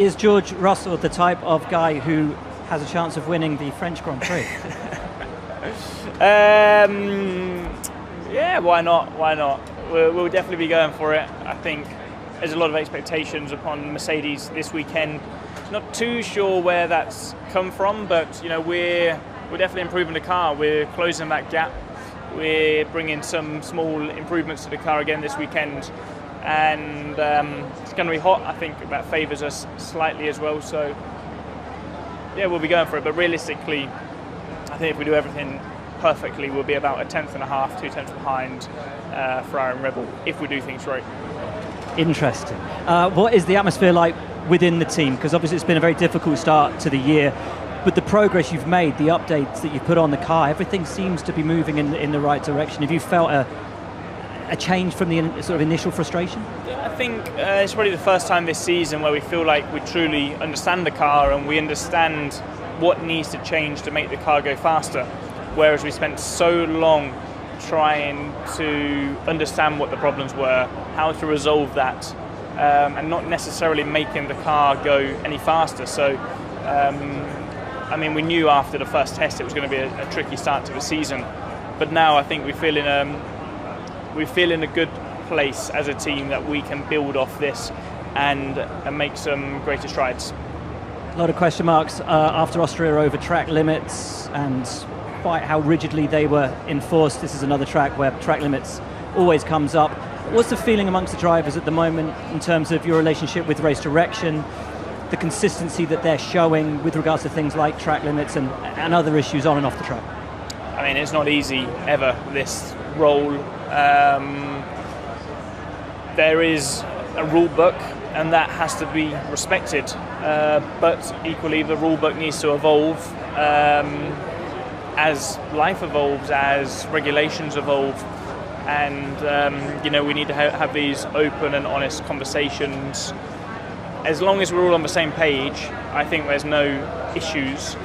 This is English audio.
Is George Russell the type of guy who has a chance of winning the French Grand Prix? Yeah, why not? Why not? We'll definitely be going for it. I think there's a lot of expectations upon Mercedes this weekend. Not too sure where that's come from, but we're definitely improving the car. We're closing that gap. We're bringing some small improvements to the car again this weekend, and it's going to be hot. I think that favours us slightly as well. So yeah, we'll be going for it. But realistically, I think if we do everything perfectly, we'll be about a tenth and a half, 2 tenths behind Ferrari and Red Bull if we do things right. Interesting. What is the atmosphere like within the team? Because obviously it's been a very difficult start to the year. But the progress you've made, the updates that you've put on the car, everything seems to be moving in the right direction. Have you felt a change from the sort of initial frustration? I think it's probably the first time this season where we feel like we truly understand the car and we understand what needs to change to make the car go faster. Whereas we spent so long trying to understand what the problems were, how to resolve that, and not necessarily making the car go any faster. So, we knew after the first test it was going to be a tricky start to the season, but now I think we feel in a good place as a team that we can build off this and make some greater strides. A lot of question marks after Austria over track limits and quite how rigidly they were enforced. This is another track where track limits always comes up. What's the feeling amongst the drivers at the moment in terms of your relationship with race direction, the consistency that they're showing with regards to things like track limits and other issues on and off the track? I mean, it's not easy ever, this role. There is a rule book and that has to be respected, but equally the rule book needs to evolve as life evolves, as regulations evolve, and we need to have these open and honest conversations. As long as we're all on the same page, I think there's no issues.